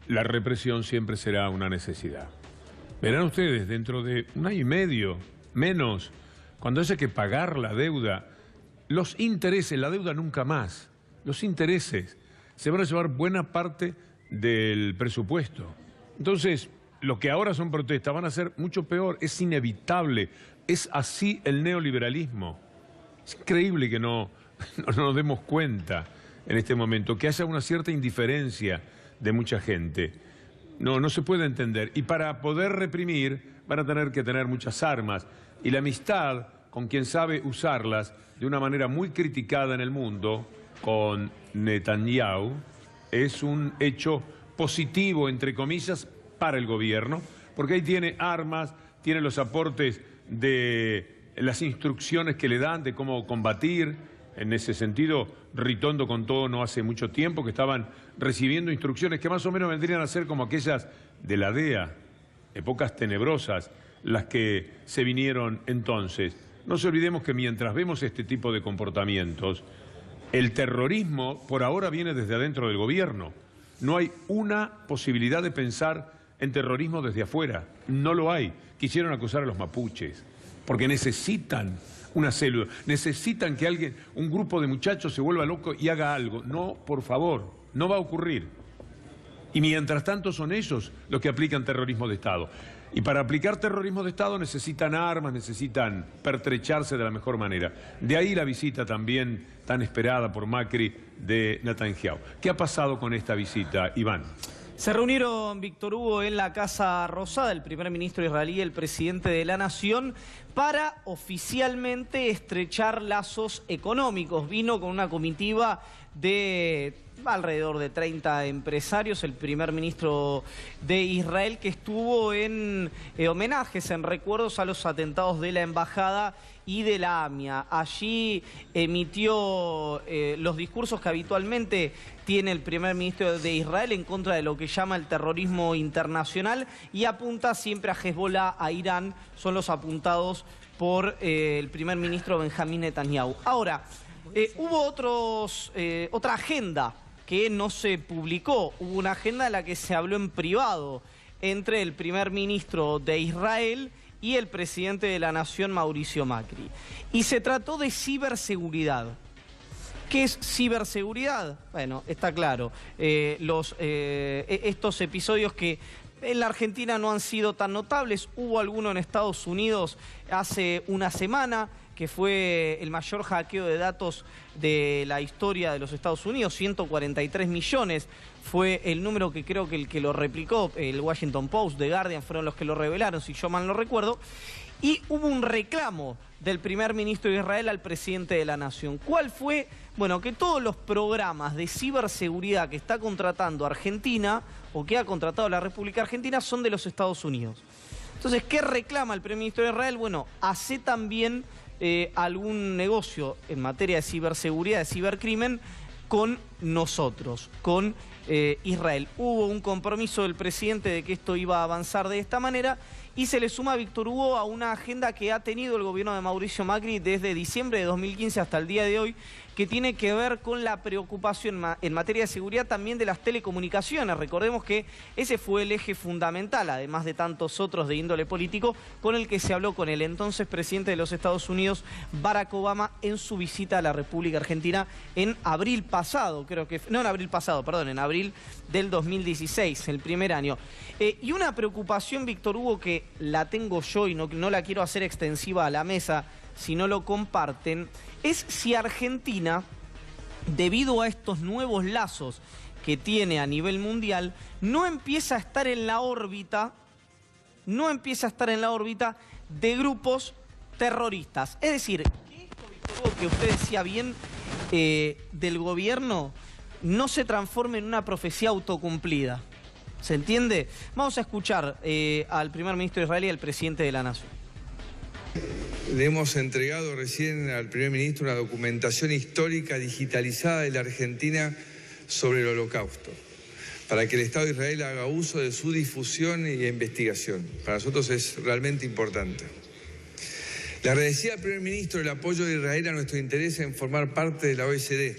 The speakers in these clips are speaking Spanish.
la represión siempre será una necesidad. Verán ustedes, dentro de un año y medio, menos, cuando haya que pagar la deuda, los intereses, la deuda nunca más, los intereses se van a llevar buena parte del presupuesto. Entonces, lo que ahora son protestas van a ser mucho peor, es inevitable, es así el neoliberalismo. Es increíble que no nos demos cuenta en este momento, que haya una cierta indiferencia de mucha gente. No se puede entender. Y para poder reprimir van a tener que tener muchas armas. Y la amistad con quien sabe usarlas de una manera muy criticada en el mundo, con Netanyahu, es un hecho positivo, entre comillas, para el gobierno, porque ahí tiene armas, tiene los aportes de las instrucciones que le dan de cómo combatir. En ese sentido, Ritondo contó no hace mucho tiempo que estaban recibiendo instrucciones que más o menos vendrían a ser como aquellas de la DEA, épocas tenebrosas, las que se vinieron entonces. No se olvidemos que mientras vemos este tipo de comportamientos, el terrorismo por ahora viene desde adentro del gobierno. No hay una posibilidad de pensar en terrorismo desde afuera, no lo hay. Quisieron acusar a los mapuches, porque necesitan una célula, necesitan que alguien, un grupo de muchachos se vuelva loco y haga algo. No, por favor, no va a ocurrir. Y mientras tanto son ellos los que aplican terrorismo de Estado. Y para aplicar terrorismo de Estado necesitan armas, necesitan pertrecharse de la mejor manera. De ahí la visita también tan esperada por Macri de Netanyahu. ¿Qué ha pasado con esta visita, Iván? Se reunieron, Víctor Hugo, en la Casa Rosada, el primer ministro israelí y el presidente de la Nación, para oficialmente estrechar lazos económicos. Vino con una comitiva de alrededor de 30 empresarios, el primer ministro de Israel, que estuvo en homenajes, en recuerdos a los atentados de la Embajada y de la AMIA. Allí emitió los discursos que habitualmente tiene el primer ministro de Israel en contra de lo que llama el terrorismo internacional y apunta siempre a Hezbollah, a Irán, son los apuntados por el primer ministro Benjamín Netanyahu. Ahora, hubo otra agenda que no se publicó, hubo una agenda en la que se habló en privado entre el primer ministro de Israel y el presidente de la Nación, Mauricio Macri. Y se trató de ciberseguridad. ¿Qué es ciberseguridad? Bueno, está claro. Estos episodios que en la Argentina no han sido tan notables, hubo alguno en Estados Unidos hace una semana, que fue el mayor hackeo de datos de la historia de los Estados Unidos, 143 millones. Fue el número que creo que el que lo replicó, el Washington Post, The Guardian, fueron los que lo revelaron, si yo mal no recuerdo. Y hubo un reclamo del primer ministro de Israel al presidente de la Nación. ¿Cuál fue? Bueno, que todos los programas de ciberseguridad que está contratando Argentina, o que ha contratado la República Argentina, son de los Estados Unidos. Entonces, ¿qué reclama el primer ministro de Israel? Bueno, hace también algún negocio en materia de ciberseguridad, de cibercrimen, con nosotros, con Israel. Hubo un compromiso del presidente de que esto iba a avanzar de esta manera y se le suma, Víctor Hugo, a una agenda que ha tenido el gobierno de Mauricio Macri desde diciembre de 2015 hasta el día de hoy, que tiene que ver con la preocupación en materia de seguridad también de las telecomunicaciones. Recordemos que ese fue el eje fundamental, además de tantos otros de índole político, con el que se habló con el entonces presidente de los Estados Unidos, Barack Obama, en su visita a la República Argentina en abril pasado, creo que... No, en abril pasado, perdón, en abril del 2016, el primer año. Y una preocupación, Víctor Hugo, que la tengo yo y no la quiero hacer extensiva a la mesa, si no lo comparten, es si Argentina, debido a estos nuevos lazos que tiene a nivel mundial, no empieza a estar en la órbita de grupos terroristas. Es decir, que esto, Víctor Hugo, que usted decía bien, del gobierno, no se transforme en una profecía autocumplida. ¿Se entiende? Vamos a escuchar al primer ministro de Israel y al presidente de la Nación. Le hemos entregado recién al primer ministro una documentación histórica digitalizada de la Argentina sobre el Holocausto, para que el Estado de Israel haga uso de su difusión y investigación. Para nosotros es realmente importante. Le agradecía al primer ministro el apoyo de Israel a nuestro interés en formar parte de la OECD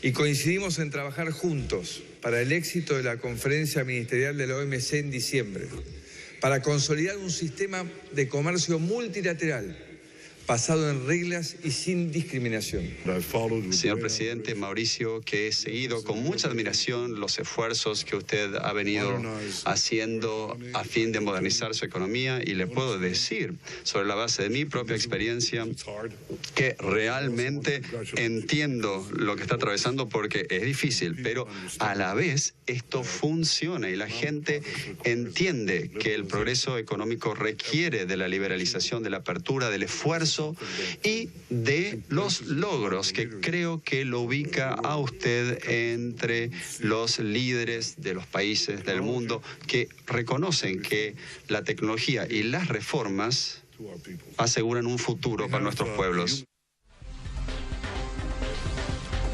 y coincidimos en trabajar juntos para el éxito de la conferencia ministerial de la OMC en diciembre, para consolidar un sistema de comercio multilateral basado en reglas y sin discriminación. Señor presidente Mauricio, que he seguido con mucha admiración los esfuerzos que usted ha venido haciendo a fin de modernizar su economía, y le puedo decir, sobre la base de mi propia experiencia, que realmente entiendo lo que está atravesando, porque es difícil, pero a la vez esto funciona y la gente entiende que el progreso económico requiere de la liberalización, de la apertura, del esfuerzo y de los logros, que creo que lo ubica a usted entre los líderes de los países del mundo que reconocen que la tecnología y las reformas aseguran un futuro para nuestros pueblos.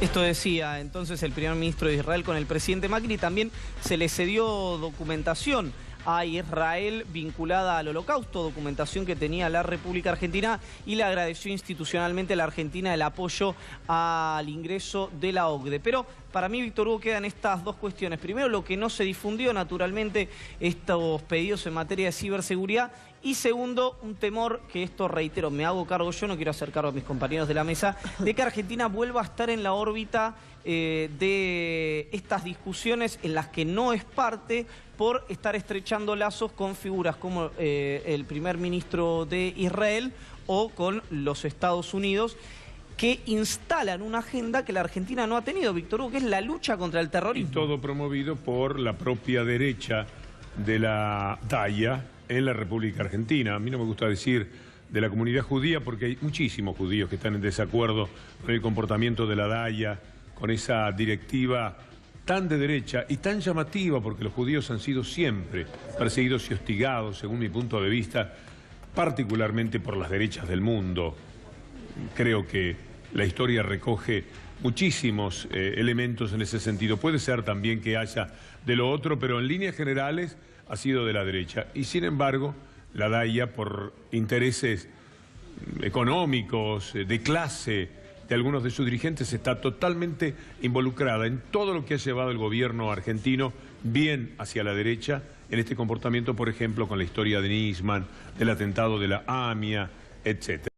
Esto decía entonces el primer ministro de Israel con el presidente Macri. También se le cedió documentación a Israel vinculada al Holocausto, documentación que tenía la República Argentina, y le agradeció institucionalmente a la Argentina el apoyo al ingreso de la OCDE. Pero para mí, Víctor Hugo, quedan estas dos cuestiones. Primero, lo que no se difundió, naturalmente, estos pedidos en materia de ciberseguridad. Y segundo, un temor, que esto, reitero, me hago cargo yo, no quiero hacer cargo a mis compañeros de la mesa, de que Argentina vuelva a estar en la órbita de estas discusiones en las que no es parte, por estar estrechando lazos con figuras como el primer ministro de Israel o con los Estados Unidos, que instalan una agenda que la Argentina no ha tenido, Víctor Hugo, que es la lucha contra el terrorismo. Y todo promovido por la propia derecha de la DAIA en la República Argentina. A mí no me gusta decir de la comunidad judía, porque hay muchísimos judíos que están en desacuerdo con el comportamiento de la DAIA, con esa directiva tan de derecha y tan llamativa, porque los judíos han sido siempre perseguidos y hostigados, según mi punto de vista, particularmente por las derechas del mundo. Creo que la historia recoge muchísimos elementos en ese sentido. Puede ser también que haya de lo otro, pero en líneas generales ha sido de la derecha. Y sin embargo, la DAIA, por intereses económicos, de clase, de algunos de sus dirigentes, está totalmente involucrada en todo lo que ha llevado el gobierno argentino bien hacia la derecha, en este comportamiento, por ejemplo, con la historia de Nisman, del atentado de la AMIA, etc.